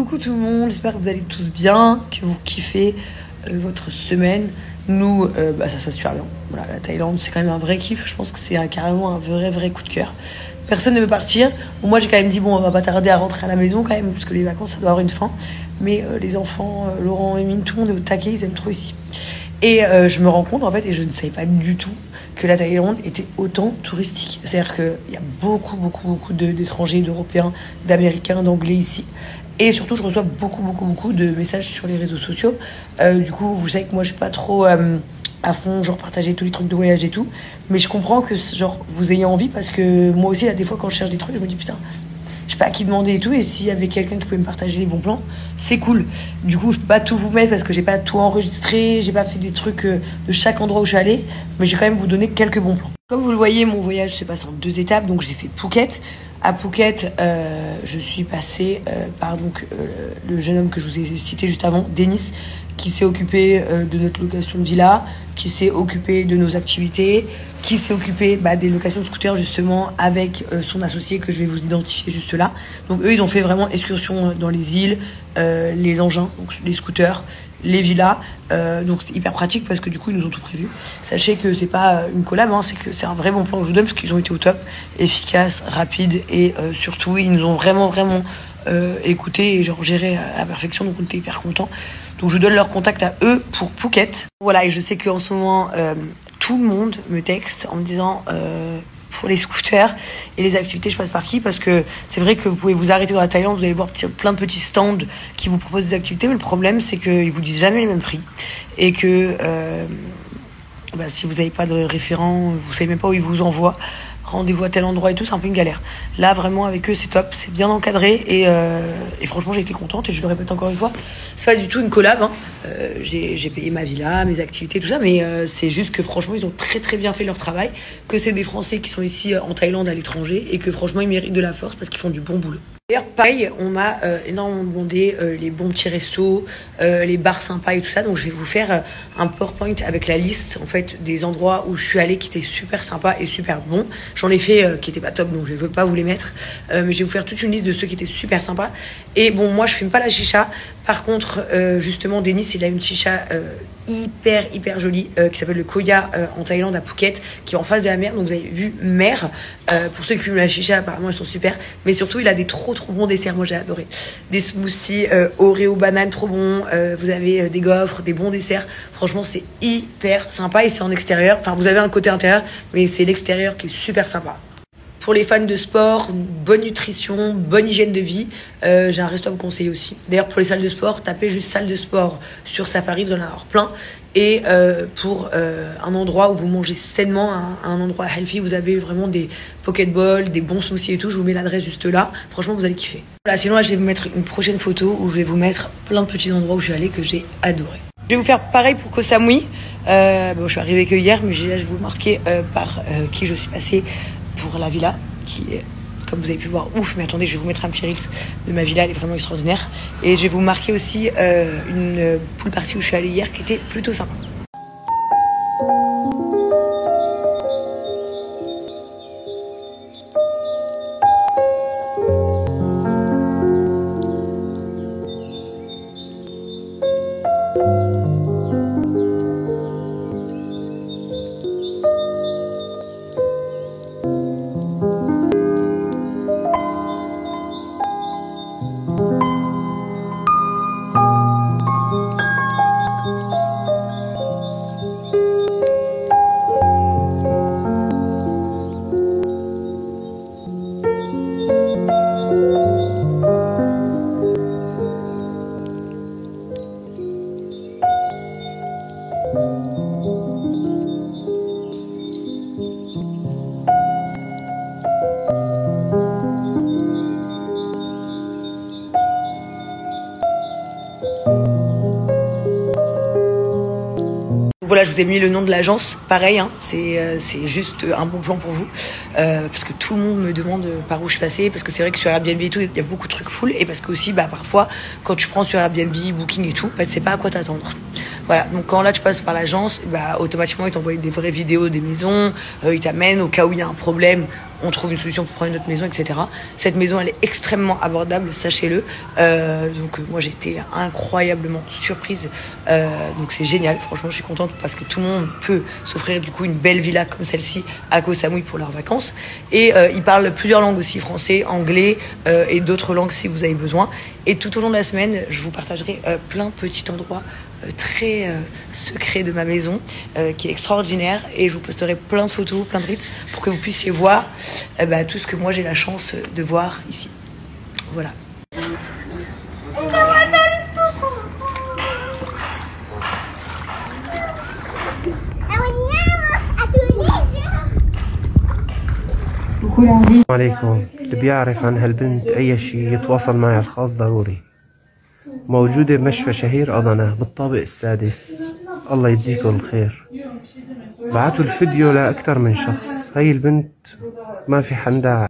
Coucou tout le monde, j'espère que vous allez tous bien, que vous kiffez votre semaine. Nous, ça se passe super bien. Voilà, la Thaïlande, c'est quand même un vrai kiff. Je pense que c'est carrément un vrai coup de cœur. Personne ne veut partir. Bon, moi, j'ai quand même dit, bon, on va pas tarder à rentrer à la maison quand même, parce que les vacances, ça doit avoir une fin. Mais les enfants, Laurent et Mine, tout le monde est au taquet, ils aiment trop ici. Et je me rends compte, en fait, et je ne savais pas du tout, que la Thaïlande était autant touristique. C'est-à-dire qu'il y a beaucoup d'étrangers, d'Européens, d'Américains, d'Anglais ici. Et surtout, je reçois beaucoup de messages sur les réseaux sociaux. Du coup, vous savez que moi, je suis pas trop à fond, genre partager tous les trucs de voyage et tout. Mais je comprends que genre vous ayez envie, parce que moi aussi, là, des fois, quand je cherche des trucs, je me dis putain, je sais pas à qui demander et tout. Et s'il y avait quelqu'un qui pouvait me partager les bons plans, c'est cool. Du coup, je peux pas tout vous mettre parce que j'ai pas tout enregistré, j'ai pas fait des trucs de chaque endroit où je suis allée. Mais je vais quand même vous donner quelques bons plans. Comme vous le voyez, mon voyage se passe en 2 étapes. Donc j'ai fait Phuket. À Phuket, je suis passée par le jeune homme que je vous ai cité juste avant, Denis, qui s'est occupé de notre location de villa, qui s'est occupé de nos activités, qui s'est occupé des locations de scooters justement avec son associé que je vais vous identifier juste là. Donc eux, ils ont fait vraiment excursion dans les îles, les engins, donc les scooters, les villas. Donc c'est hyper pratique parce que du coup, ils nous ont tout prévu. Sachez que c'est pas une collab, c'est que c'est un vrai bon plan que je vous donne parce qu'ils ont été au top, efficaces, rapides et surtout, ils nous ont vraiment écouté et genre géré à la perfection. Donc on était hyper contents. Donc je vous donne leur contact à eux pour Phuket. Voilà, et je sais qu'en ce moment, tout le monde me texte en me disant pour les scooters et les activités, je passe par qui? Parce que c'est vrai que vous pouvez vous arrêter dans la Thaïlande, vous allez voir plein de petits stands qui vous proposent des activités, mais le problème c'est qu'ils vous disent jamais les mêmes prix et que si vous n'avez pas de référent, vous savez même pas où ils vous envoient. Rendez-vous à tel endroit et tout, c'est un peu une galère. Là, vraiment, avec eux, c'est top, c'est bien encadré et franchement, j'ai été contente et je le répète encore une fois. C'est pas du tout une collab, j'ai payé ma villa, mes activités, tout ça, mais c'est juste que franchement, ils ont très bien fait leur travail, que c'est des Français qui sont ici en Thaïlande à l'étranger et que franchement, ils méritent de la force parce qu'ils font du bon boulot. D'ailleurs, pareil, on m'a énormément demandé les bons petits restos, les bars sympas et tout ça. Donc, je vais vous faire un PowerPoint avec la liste en fait des endroits où je suis allée qui étaient super sympas et super bons. J'en ai fait qui étaient pas top, donc je ne veux pas vous les mettre. Mais je vais vous faire toute une liste de ceux qui étaient super sympas. Et bon, moi, je fume pas la chicha. Par contre, justement, Denis, il a une chicha hyper jolie qui s'appelle le Koya en Thaïlande à Phuket, qui est en face de la mer. Donc vous avez vu mer. Pour ceux qui fument la chicha, apparemment elles sont super. Mais surtout, il a des trop bons desserts. Moi j'ai adoré. Des smoothies Oreo banane trop bons. Vous avez des gaufres, des bons desserts. Franchement, c'est hyper sympa et c'est en extérieur. Enfin, vous avez un côté intérieur, mais c'est l'extérieur qui est super sympa. Pour les fans de sport, bonne nutrition, bonne hygiène de vie, j'ai un resto à vous conseiller aussi. D'ailleurs, pour les salles de sport, tapez juste salle de sport sur Safari, vous en allez avoir plein. Et pour un endroit où vous mangez sainement, un endroit healthy, vous avez vraiment des pokéballs, des bons smoothies et tout. Je vous mets l'adresse juste là. Franchement, vous allez kiffer. Voilà, sinon, là, je vais vous mettre une prochaine photo où je vais vous mettre plein de petits endroits où je suis allée que j'ai adoré. Je vais vous faire pareil pour Koh Samui. Je suis arrivée que hier, mais je vais vous marquer par qui je suis passée pour la villa, qui est, comme vous avez pu voir, ouf. Mais attendez, je vais vous mettre un petit reels de ma villa, elle est vraiment extraordinaire. Et je vais vous marquer aussi une pool party où je suis allée hier, qui était plutôt sympa. Voilà, je vous ai mis le nom de l'agence, pareil, c'est juste un bon plan pour vous, parce que tout le monde me demande par où je suis passée, parce que c'est vrai que sur Airbnb et tout, il y a beaucoup de trucs full, et parce que aussi, parfois, quand tu prends sur Airbnb, Booking et tout, tu sais pas à quoi t'attendre. Voilà, donc quand là tu passes par l'agence, bah, automatiquement ils t'envoient des vraies vidéos des maisons, ils t'amènent au cas où il y a un problème, on trouve une solution pour prendre une autre maison, etc. Cette maison, elle est extrêmement abordable, sachez-le. Moi, j'ai été incroyablement surprise. Donc, c'est génial. Franchement, je suis contente parce que tout le monde peut s'offrir du coup une belle villa comme celle-ci à Koh Samui pour leurs vacances. Et ils parlent plusieurs langues aussi, français, anglais et d'autres langues si vous avez besoin. Et tout au long de la semaine, je vous partagerai plein de petits endroits très secret de ma maison qui est extraordinaire, et je vous posterai plein de photos, plein de reels pour que vous puissiez voir tout ce que moi j'ai la chance de voir ici. Voilà. السلام عليكم. اللي بيعرف عن هالبنت أي شيء يتواصل معي على الخاص ضروري. موجودة بمشفى شهير أضنة بالطابق السادس. الله يجزيكم الخير. بعتوا الفيديو لأكثر من شخص. هاي البنت ما في حندها.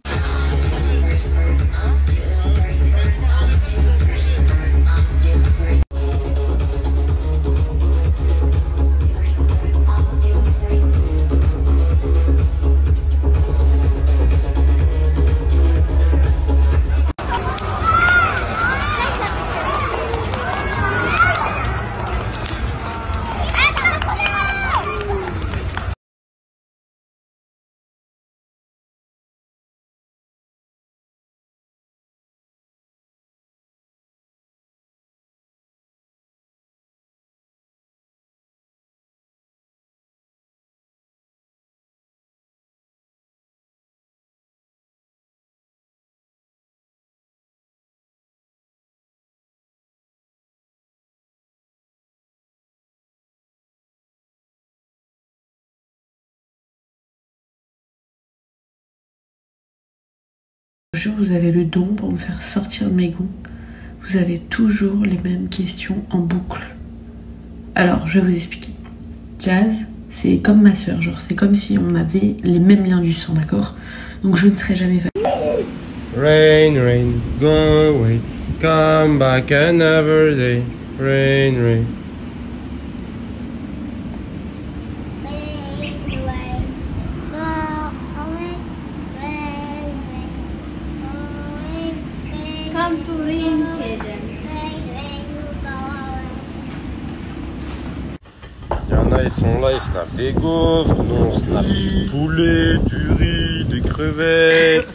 Vous avez le don pour me faire sortir de mes gonds. Vous avez toujours les mêmes questions en boucle. Alors, je vais vous expliquer. Jazz, c'est comme ma soeur, genre c'est comme si on avait les mêmes liens du sang, d'accord? Donc je ne serai jamais Rain, rain, go away, come back another day. Rain, rain. Come to rain, Kevin. Il y en a, ils sont là, ils snappent des gaufres, nous on snappe du poulet, du riz, des crevettes.